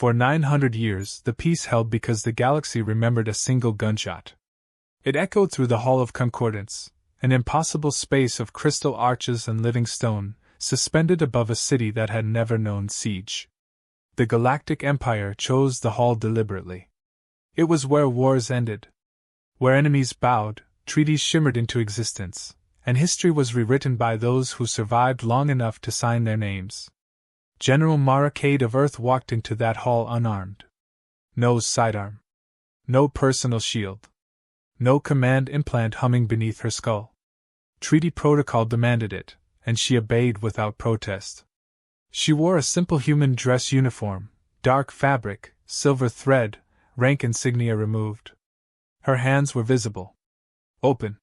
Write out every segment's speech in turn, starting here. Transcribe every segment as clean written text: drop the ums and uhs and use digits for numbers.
For 900 years, the peace held because the galaxy remembered a single gunshot. It echoed through the Hall of Concordance, an impossible space of crystal arches and living stone, suspended above a city that had never known siege. The Galactic Empire chose the hall deliberately. It was where wars ended. Where enemies bowed, treaties shimmered into existence, and history was rewritten by those who survived long enough to sign their names. General Mara Cade of Earth walked into that hall unarmed. No sidearm. No personal shield. No command implant humming beneath her skull. Treaty protocol demanded it, and she obeyed without protest. She wore a simple human dress uniform, dark fabric, silver thread, rank insignia removed. Her hands were visible. Open.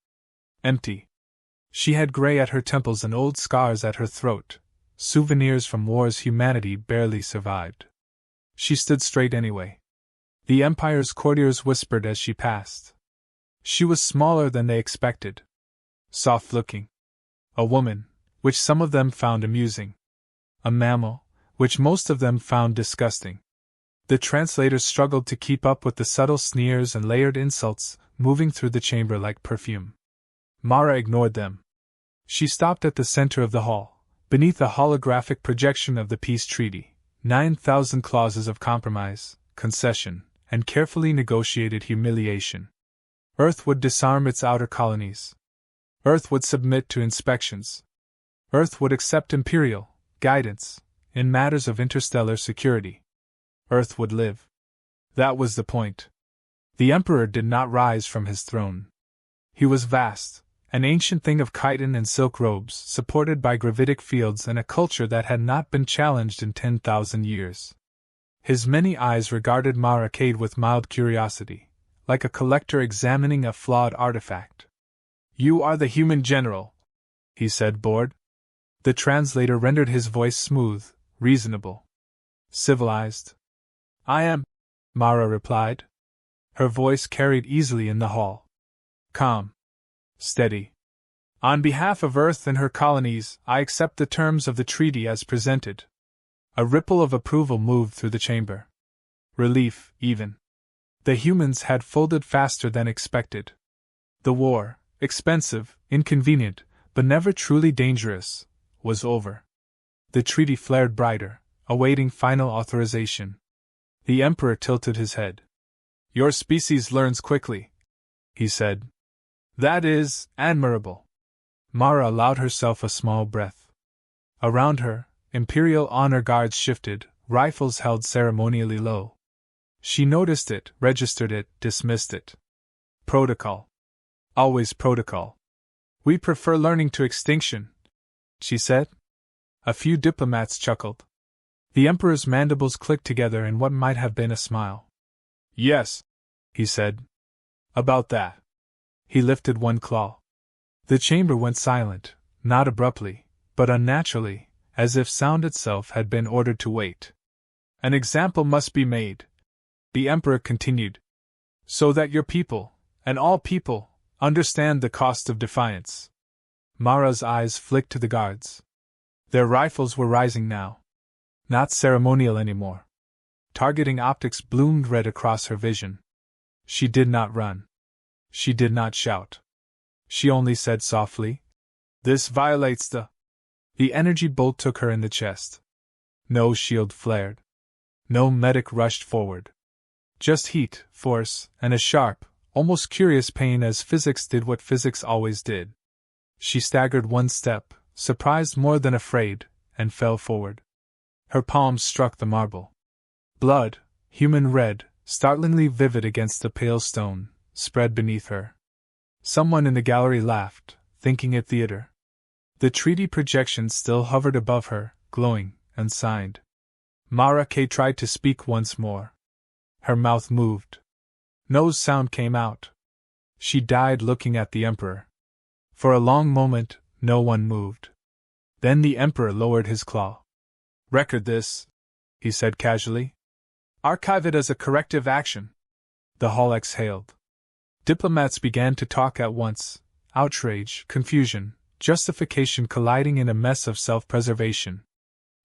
Empty. She had gray at her temples and old scars at her throat, souvenirs from wars humanity barely survived. She stood straight anyway. The Empire's courtiers whispered as she passed. She was smaller than they expected. Soft-looking. A woman, which some of them found amusing. A mammal, which most of them found disgusting. The translators struggled to keep up with the subtle sneers and layered insults moving through the chamber like perfume. Mara ignored them. She stopped at the center of the hall, beneath a holographic projection of the peace treaty, 9,000 clauses of compromise, concession, and carefully negotiated humiliation. Earth would disarm its outer colonies. Earth would submit to inspections. Earth would accept imperial guidance in matters of interstellar security. Earth would live. That was the point. The Emperor did not rise from his throne. He was vast, an ancient thing of chitin and silk robes, supported by gravitic fields and a culture that had not been challenged in 10,000 years. His many eyes regarded Mara Cade with mild curiosity, like a collector examining a flawed artifact. "You are the human general," he said, bored. The translator rendered his voice smooth, reasonable. "Civilized." "I am," Mara replied. Her voice carried easily in the hall. "Calm. Steady. On behalf of Earth and her colonies, I accept the terms of the treaty as presented." A ripple of approval moved through the chamber. Relief, even. The humans had folded faster than expected. The war, expensive, inconvenient, but never truly dangerous, was over. The treaty flared brighter, awaiting final authorization. The Emperor tilted his head. "Your species learns quickly," he said. "That is admirable." Mara allowed herself a small breath. Around her, Imperial honor guards shifted, rifles held ceremonially low. She noticed it, registered it, dismissed it. Protocol. Always protocol. "We prefer learning to extinction," she said. A few diplomats chuckled. The Emperor's mandibles clicked together in what might have been a smile. "Yes," he said. "About that." He lifted one claw. The chamber went silent, not abruptly, but unnaturally, as if sound itself had been ordered to wait. "An example must be made," the Emperor continued, "so that your people, and all people, understand the cost of defiance." Mara's eyes flicked to the guards. Their rifles were rising now. Not ceremonial anymore. Targeting optics bloomed red across her vision. She did not run. She did not shout. She only said softly, "This violates the—" The energy bolt took her in the chest. No shield flared. No medic rushed forward. Just heat, force, and a sharp, almost curious pain as physics did what physics always did. She staggered one step, surprised more than afraid, and fell forward. Her palms struck the marble. Blood, human red, startlingly vivid against the pale stone, spread beneath her. Someone in the gallery laughed, thinking it theater. The treaty projection still hovered above her, glowing, unsigned. Mara Cade tried to speak once more. Her mouth moved. No sound came out. She died looking at the Emperor. For a long moment, no one moved. Then the Emperor lowered his claw. "Record this," he said casually. "Archive it as a corrective action." The hall exhaled. Diplomats began to talk at once, outrage, confusion, justification colliding in a mess of self-preservation.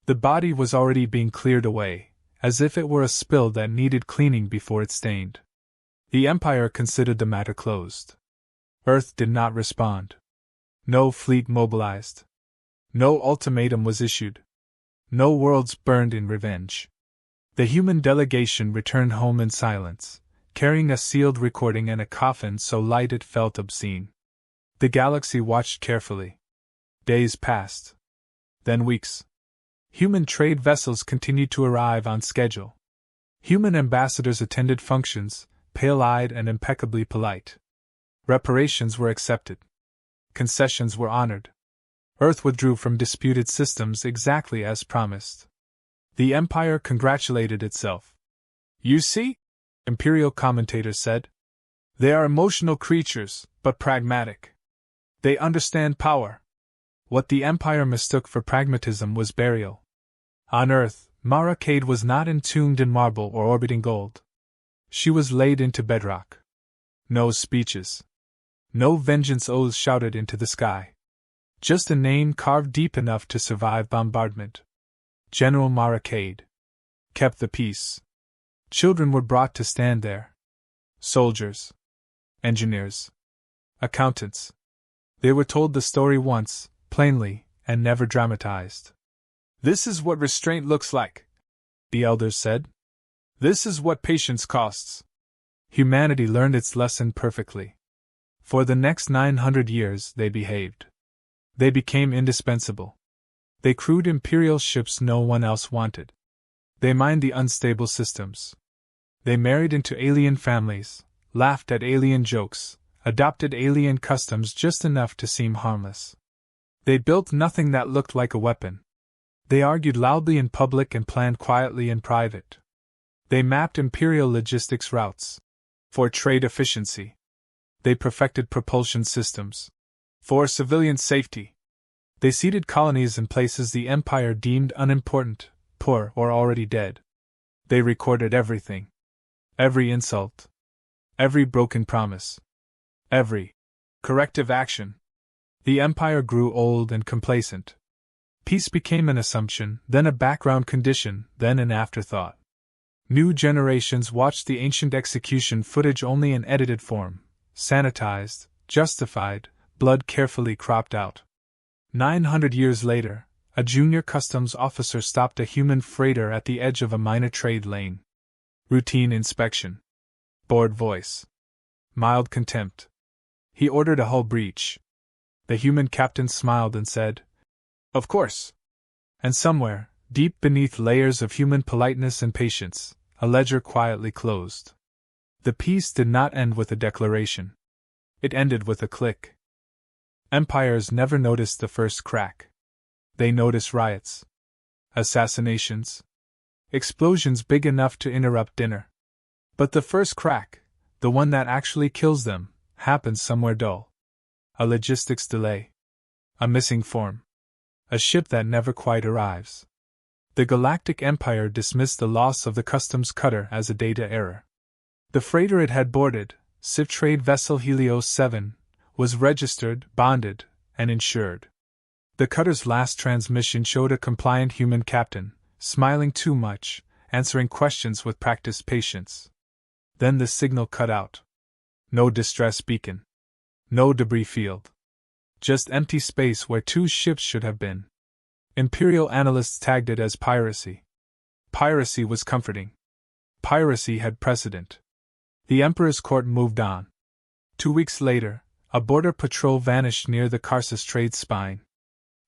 The body was already being cleared away, as if it were a spill that needed cleaning before it stained. The Empire considered the matter closed. Earth did not respond. No fleet mobilized. No ultimatum was issued. No worlds burned in revenge. The human delegation returned home in silence, carrying a sealed recording and a coffin so light it felt obscene. The galaxy watched carefully. Days passed. Then weeks. Human trade vessels continued to arrive on schedule. Human ambassadors attended functions, pale-eyed and impeccably polite. Reparations were accepted. Concessions were honored. Earth withdrew from disputed systems exactly as promised. The Empire congratulated itself. "You see?" Imperial commentators said. "They are emotional creatures, but pragmatic. They understand power." What the Empire mistook for pragmatism was burial. On Earth, Mara Cade was not entombed in marble or orbiting gold. She was laid into bedrock. No speeches. No vengeance oaths shouted into the sky. Just a name carved deep enough to survive bombardment. General Mara Cade. Kept the peace. Children were brought to stand there. Soldiers. Engineers. Accountants. They were told the story once, plainly, and never dramatized. "This is what restraint looks like," the elders said. "This is what patience costs." Humanity learned its lesson perfectly. For the next 900 years they behaved. They became indispensable. They crewed imperial ships no one else wanted. They mined the unstable systems. They married into alien families, laughed at alien jokes, adopted alien customs just enough to seem harmless. They built nothing that looked like a weapon. They argued loudly in public and planned quietly in private. They mapped imperial logistics routes for trade efficiency. They perfected propulsion systems for civilian safety. They seeded colonies in places the Empire deemed unimportant, poor, or already dead. They recorded everything. Every insult. Every broken promise. Every corrective action. The Empire grew old and complacent. Peace became an assumption, then a background condition, then an afterthought. New generations watched the ancient execution footage only in edited form, sanitized, justified, blood carefully cropped out. 900 years later, a junior customs officer stopped a human freighter at the edge of a minor trade lane. Routine inspection. Bored voice. Mild contempt. He ordered a hull breach. The human captain smiled and said, "Of course." And somewhere, deep beneath layers of human politeness and patience, a ledger quietly closed. The peace did not end with a declaration. It ended with a click. Empires never noticed the first crack. They noticed riots. Assassinations. Explosions big enough to interrupt dinner. But the first crack, the one that actually kills them, happens somewhere dull. A logistics delay. A missing form. A ship that never quite arrives. The Galactic Empire dismissed the loss of the customs cutter as a data error. The freighter it had boarded, Civ trade vessel Helios 7, was registered, bonded, and insured. The cutter's last transmission showed a compliant human captain, smiling too much, answering questions with practiced patience. Then the signal cut out. No distress beacon. No debris field. Just empty space where two ships should have been. Imperial analysts tagged it as piracy. Piracy was comforting. Piracy had precedent. The Emperor's court moved on. 2 weeks later, a border patrol vanished near the Karsus trade spine.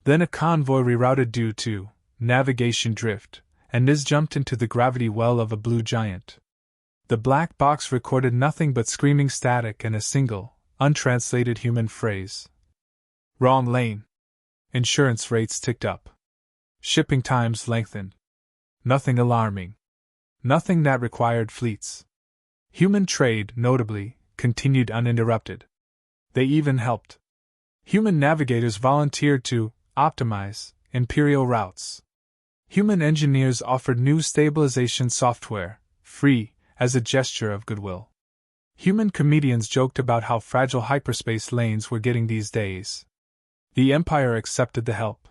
Then a convoy rerouted due to navigation drift, and Niz jumped into the gravity well of a blue giant. The black box recorded nothing but screaming static and a single, untranslated human phrase. Wrong lane. Insurance rates ticked up. Shipping times lengthened. Nothing alarming. Nothing that required fleets. Human trade, notably, continued uninterrupted. They even helped. Human navigators volunteered to optimize imperial routes. Human engineers offered new stabilization software, free, as a gesture of goodwill. Human comedians joked about how fragile hyperspace lanes were getting these days. The Empire accepted the help.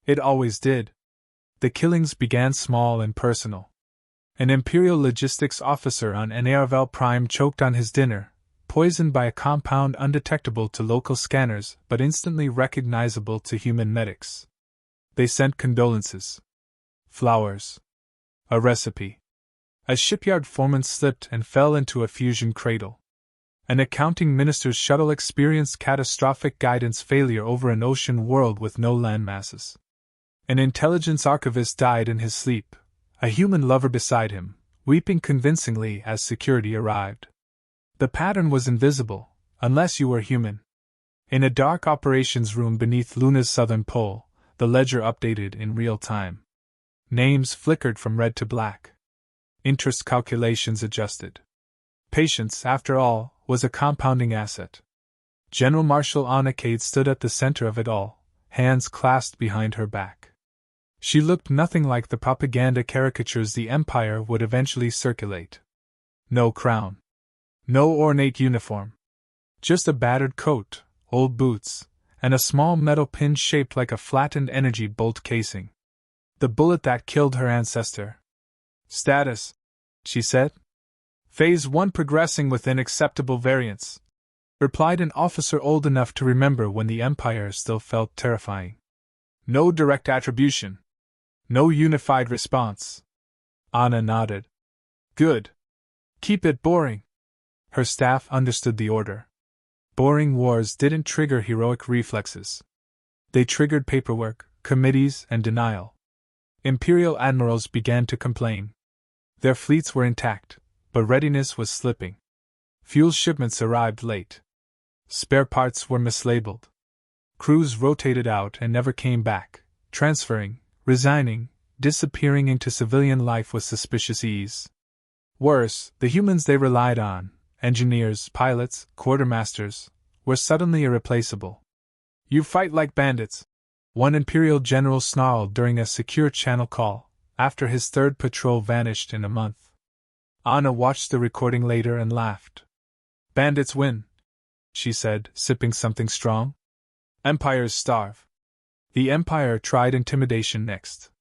It always did. The killings began small and personal. An Imperial logistics officer on Narvel Prime choked on his dinner, poisoned by a compound undetectable to local scanners but instantly recognizable to human medics. They sent condolences. Flowers. A recipe. A shipyard foreman slipped and fell into a fusion cradle. An accounting minister's shuttle experienced catastrophic guidance failure over an ocean world with no landmasses. An intelligence archivist died in his sleep, a human lover beside him, weeping convincingly as security arrived. The pattern was invisible, unless you were human. In a dark operations room beneath Luna's southern pole, the ledger updated in real time. Names flickered from red to black. Interest calculations adjusted. Patience, after all, was a compounding asset. General Marshal Anna Cade stood at the center of it all, hands clasped behind her back. She looked nothing like the propaganda caricatures the Empire would eventually circulate. No crown. No ornate uniform. Just a battered coat, old boots, and a small metal pin shaped like a flattened energy bolt casing. The bullet that killed her ancestor. Status, she said. Phase 1 progressing within acceptable variance, replied an officer old enough to remember when the Empire still felt terrifying. No direct attribution. No unified response. Anna nodded. Good. Keep it boring. Her staff understood the order. Boring wars didn't trigger heroic reflexes. They triggered paperwork, committees, and denial. Imperial admirals began to complain. Their fleets were intact, but readiness was slipping. Fuel shipments arrived late. Spare parts were mislabeled. Crews rotated out and never came back, transferring, resigning, disappearing into civilian life with suspicious ease. Worse, the humans they relied on, engineers, pilots, quartermasters, were suddenly irreplaceable. You fight like bandits, one Imperial general snarled during a secure channel call, after his third patrol vanished in a month. Anna watched the recording later and laughed. Bandits win, she said, sipping something strong. Empires starve. The Empire tried intimidation next.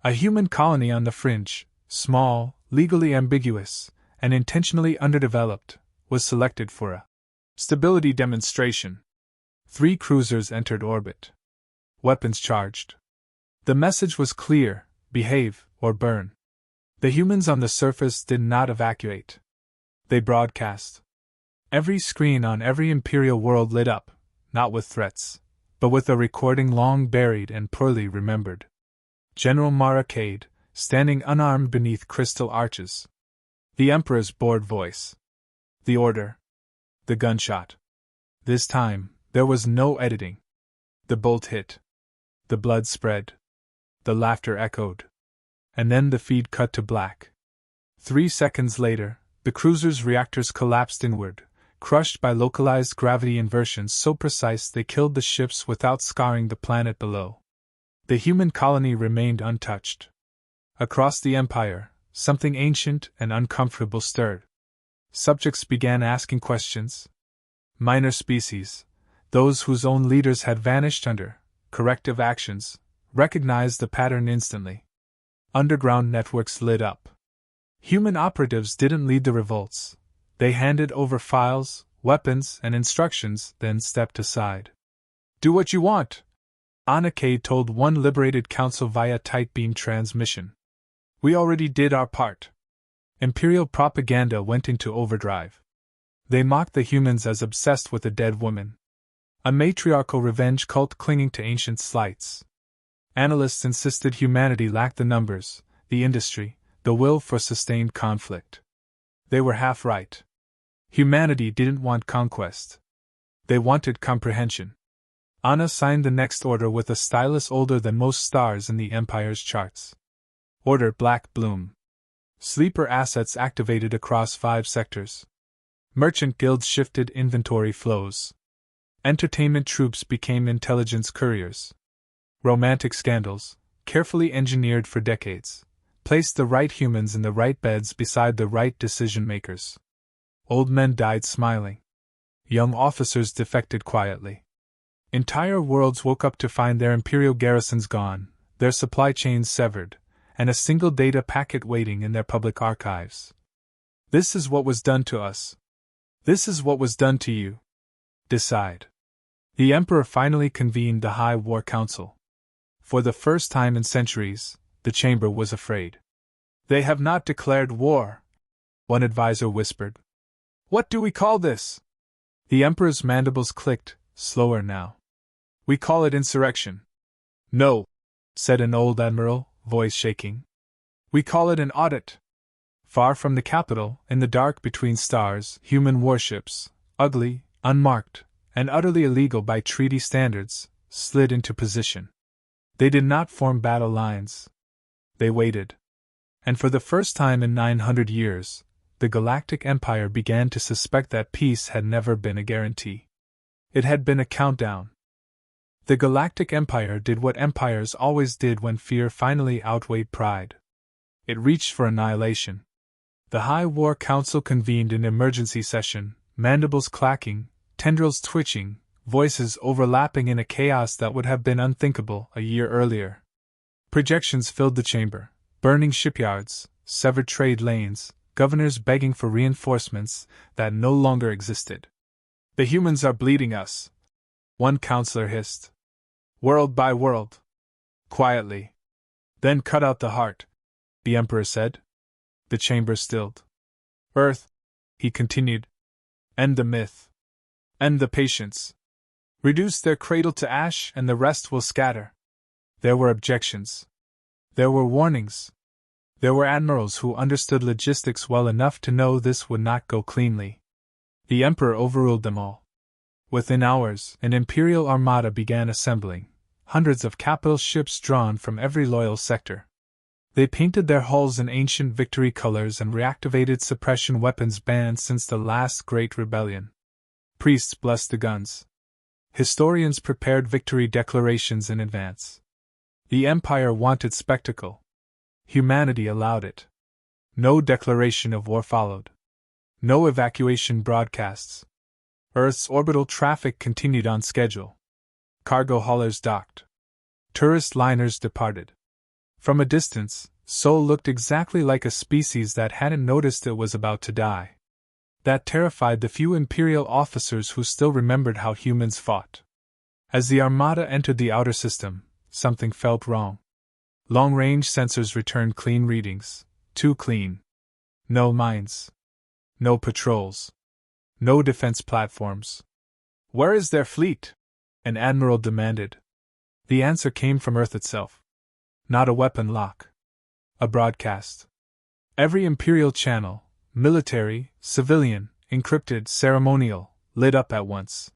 A human colony on the fringe, small, legally ambiguous, and intentionally underdeveloped, was selected for a stability demonstration. 3 cruisers entered orbit. Weapons charged. The message was clear: behave or burn. The humans on the surface did not evacuate. They broadcast. Every screen on every Imperial world lit up, not with threats, but with a recording long buried and poorly remembered. General Mara Cade, standing unarmed beneath crystal arches. The Emperor's bored voice. The order. The gunshot. This time, there was no editing. The bolt hit. The blood spread. The laughter echoed. And then the feed cut to black. 3 seconds later, the cruiser's reactors collapsed inward, crushed by localized gravity inversions so precise they killed the ships without scarring the planet below. The human colony remained untouched. Across the Empire, something ancient and uncomfortable stirred. Subjects began asking questions. Minor species, those whose own leaders had vanished under corrective actions, recognized the pattern instantly. Underground networks lit up. Human operatives didn't lead the revolts. They handed over files, weapons, and instructions, then stepped aside. Do what you want, Anna Cade told one liberated council via tight beam transmission. We already did our part. Imperial propaganda went into overdrive. They mocked the humans as obsessed with a dead woman. A matriarchal revenge cult clinging to ancient slights. Analysts insisted humanity lacked the numbers, the industry, the will for sustained conflict. They were half right. Humanity didn't want conquest. They wanted comprehension. Anna signed the next order with a stylus older than most stars in the Empire's charts. Order Black Bloom. Sleeper assets activated across 5 sectors. Merchant guilds shifted inventory flows. Entertainment troops became intelligence couriers. Romantic scandals, carefully engineered for decades, placed the right humans in the right beds beside the right decision-makers. Old men died smiling. Young officers defected quietly. Entire worlds woke up to find their imperial garrisons gone, their supply chains severed, and a single data packet waiting in their public archives. This is what was done to us. This is what was done to you. Decide. The Emperor finally convened the High War Council. For the first time in centuries, the chamber was afraid. They have not declared war, one advisor whispered. What do we call this? The Emperor's mandibles clicked, slower now. We call it insurrection. No, said an old admiral, voice shaking. We call it an audit. Far from the capital, in the dark between stars, human warships, ugly, unmarked, and utterly illegal by treaty standards, slid into position. They did not form battle lines. They waited. And for the first time in 900 years, the Galactic Empire began to suspect that peace had never been a guarantee. It had been a countdown. The Galactic Empire did what empires always did when fear finally outweighed pride. It reached for annihilation. The High War Council convened an emergency session, mandibles clacking, tendrils twitching, voices overlapping in a chaos that would have been unthinkable a year earlier. Projections filled the chamber, burning shipyards, severed trade lanes, governors begging for reinforcements that no longer existed. The humans are bleeding us, one counselor hissed. World by world. Quietly. Then cut out the heart, the Emperor said. The chamber stilled. Earth, he continued. End the myth. End the patience. Reduce their cradle to ash and the rest will scatter. There were objections. There were warnings. There were admirals who understood logistics well enough to know this would not go cleanly. The Emperor overruled them all. Within hours, an imperial armada began assembling, hundreds of capital ships drawn from every loyal sector. They painted their hulls in ancient victory colors and reactivated suppression weapons banned since the last Great Rebellion. Priests blessed the guns. Historians prepared victory declarations in advance. The Empire wanted spectacle. Humanity allowed it. No declaration of war followed. No evacuation broadcasts. Earth's orbital traffic continued on schedule. Cargo haulers docked. Tourist liners departed. From a distance, Sol looked exactly like a species that hadn't noticed it was about to die. That terrified the few Imperial officers who still remembered how humans fought. As the Armada entered the outer system, something felt wrong. Long-range sensors returned clean readings. Too clean. No mines. No patrols. No defense platforms. Where is their fleet? An admiral demanded. The answer came from Earth itself. Not a weapon lock. A broadcast. Every Imperial channel, military, civilian, encrypted, ceremonial, lit up at once.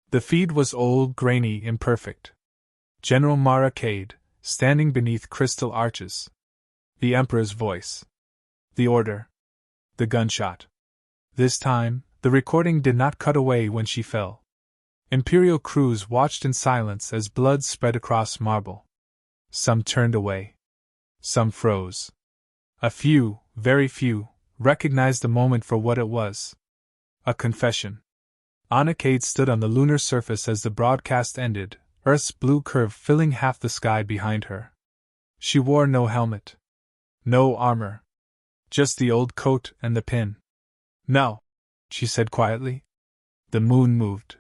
The feed was old, grainy, imperfect. General Mara Cade, standing beneath crystal arches. The Emperor's voice. The order. The gunshot. This time, the recording did not cut away when she fell. Imperial crews watched in silence as blood spread across marble. Some turned away. Some froze. A few, very few, recognized the moment for what it was. A confession. Anna Cade stood on the lunar surface as the broadcast ended, Earth's blue curve filling half the sky behind her. She wore no helmet. No armor. Just the old coat and the pin. Now, she said quietly. The moon moved.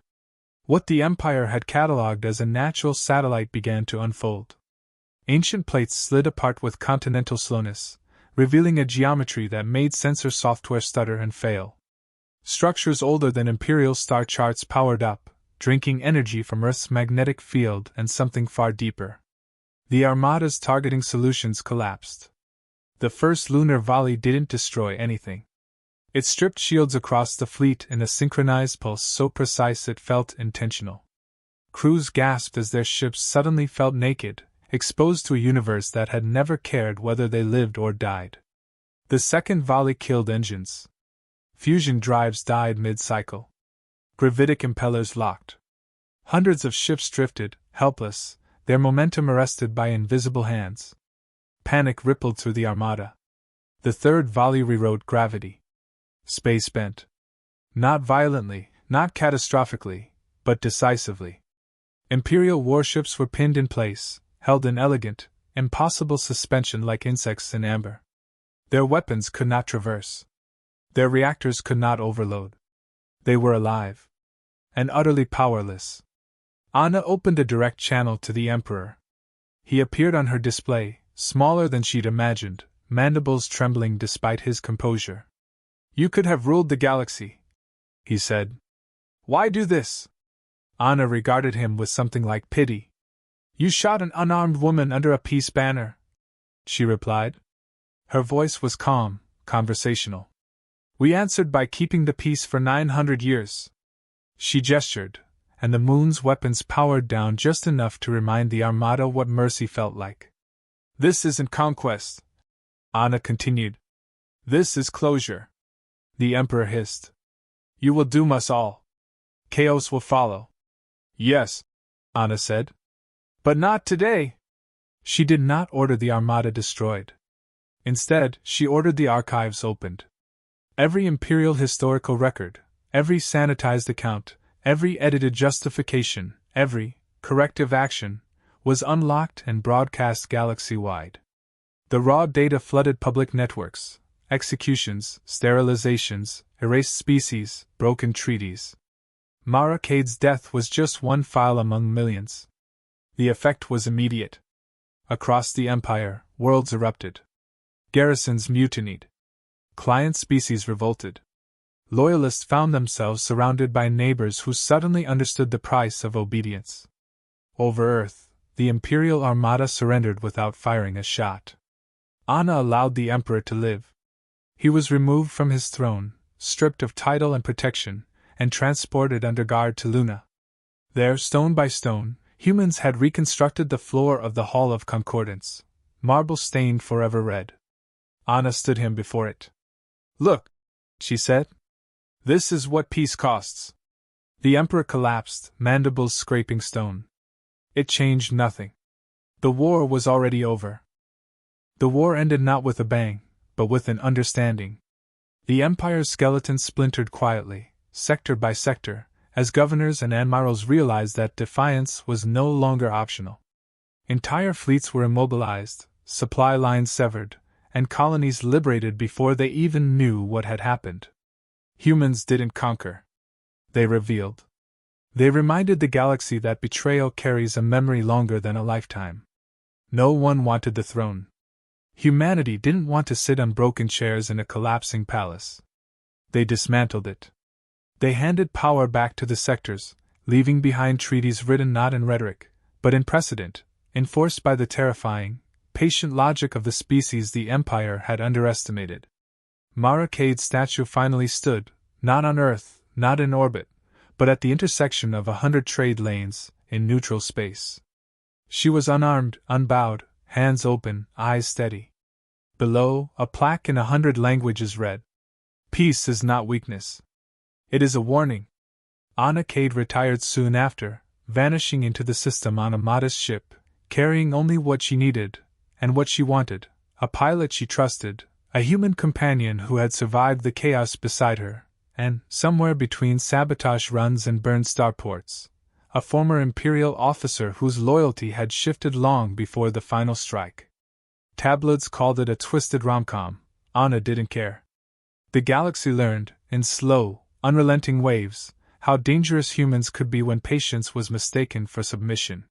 What the Empire had catalogued as a natural satellite began to unfold. Ancient plates slid apart with continental slowness, revealing a geometry that made sensor software stutter and fail. Structures older than Imperial star charts powered up, drinking energy from Earth's magnetic field and something far deeper. The Armada's targeting solutions collapsed. The first lunar volley didn't destroy anything. It stripped shields across the fleet in a synchronized pulse so precise it felt intentional. Crews gasped as their ships suddenly felt naked, exposed to a universe that had never cared whether they lived or died. The second volley killed engines. Fusion drives died mid-cycle. Gravitic impellers locked. Hundreds of ships drifted, helpless, their momentum arrested by invisible hands. Panic rippled through the Armada. The third volley rewrote gravity. Space bent. Not violently, not catastrophically, but decisively. Imperial warships were pinned in place, held in elegant, impossible suspension like insects in amber. Their weapons could not traverse. Their reactors could not overload. They were alive. And utterly powerless. Anna opened a direct channel to the Emperor. He appeared on her display, smaller than she'd imagined, mandibles trembling despite his composure. "You could have ruled the galaxy," he said. "Why do this?" Anna regarded him with something like pity. "You shot an unarmed woman under a peace banner," she replied. Her voice was calm, conversational. "We answered by keeping the peace for 900 years. She gestured, and the moon's weapons powered down just enough to remind the Armada what mercy felt like. "This isn't conquest," Anna continued. "This is closure." The Emperor hissed. "You will doom us all. Chaos will follow." "Yes," Anna said. "But not today." She did not order the Armada destroyed. Instead, she ordered the archives opened. Every imperial historical record, every sanitized account, every edited justification, every corrective action, was unlocked and broadcast galaxy-wide. The raw data flooded public networks: executions, sterilizations, erased species, broken treaties. Mara Cade's death was just one file among millions. The effect was immediate. Across the Empire, worlds erupted. Garrisons mutinied. Client species revolted. Loyalists found themselves surrounded by neighbors who suddenly understood the price of obedience. Over Earth, the Imperial Armada surrendered without firing a shot. Anna allowed the Emperor to live. He was removed from his throne, stripped of title and protection, and transported under guard to Luna. There, stone by stone, humans had reconstructed the floor of the Hall of Concordance, marble stained forever red. Anna stood him before it. "Look," she said. "This is what peace costs." The Emperor collapsed, mandibles scraping stone. It changed nothing. The war was already over. The war ended not with a bang, but with an understanding. The Empire's skeleton splintered quietly, sector by sector, as governors and admirals realized that defiance was no longer optional. Entire fleets were immobilized, supply lines severed, and colonies liberated before they even knew what had happened. Humans didn't conquer. They revealed. They reminded the galaxy that betrayal carries a memory longer than a lifetime. No one wanted the throne. Humanity didn't want to sit on broken chairs in a collapsing palace. They dismantled it. They handed power back to the sectors, leaving behind treaties written not in rhetoric, but in precedent, enforced by the terrifying, patient logic of the species the Empire had underestimated. Mara Cade's statue finally stood, not on Earth, not in orbit, but at the intersection of 100 trade lanes, in neutral space. She was unarmed, unbowed, hands open, eyes steady. Below, a plaque in 100 languages read, "Peace is not weakness. It is a warning." Anna Cade retired soon after, vanishing into the system on a modest ship, carrying only what she needed, and what she wanted: a pilot she trusted, a human companion who had survived the chaos beside her, and, somewhere between sabotage runs and burned starports, a former Imperial officer whose loyalty had shifted long before the final strike. Tabloids called it a twisted rom-com. Anna didn't care. The galaxy learned, in slow, unrelenting waves, how dangerous humans could be when patience was mistaken for submission.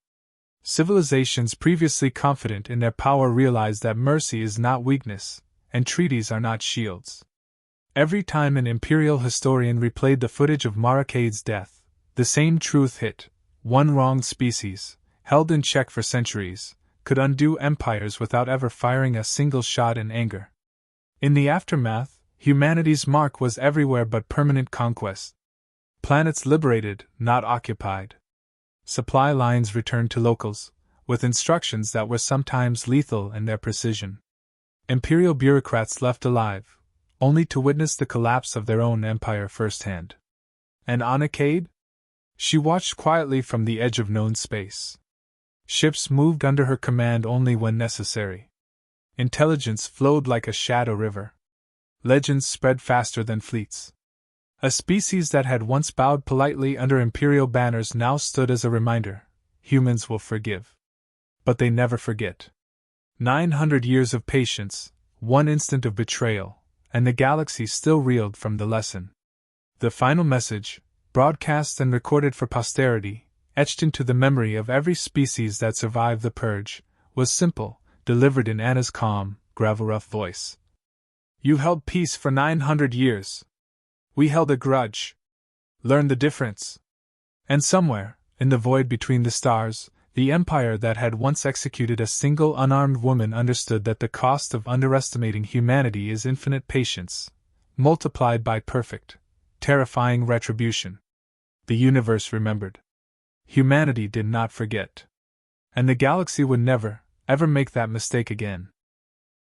Civilizations previously confident in their power realized that mercy is not weakness, and treaties are not shields. Every time an Imperial historian replayed the footage of Mara Cade's death, the same truth hit: one wronged species, held in check for centuries, could undo empires without ever firing a single shot in anger. In the aftermath, humanity's mark was everywhere but permanent conquest. Planets liberated, not occupied. Supply lines returned to locals, with instructions that were sometimes lethal in their precision. Imperial bureaucrats left alive, only to witness the collapse of their own empire firsthand. And Anna Cade? She watched quietly from the edge of known space. Ships moved under her command only when necessary. Intelligence flowed like a shadow river. Legends spread faster than fleets. A species that had once bowed politely under imperial banners now stood as a reminder: humans will forgive. But they never forget. 900 years of patience, one instant of betrayal, and the galaxy still reeled from the lesson. The final message, broadcast and recorded for posterity, etched into the memory of every species that survived the purge, was simple, delivered in Anna's calm, gravel-rough voice. You held peace for 900 years. We held a grudge. Learn the difference. And somewhere, in the void between the stars, the empire that had once executed a single unarmed woman understood that the cost of underestimating humanity is infinite patience, multiplied by perfect, terrifying retribution. The universe remembered. Humanity did not forget. And the galaxy would never, ever make that mistake again.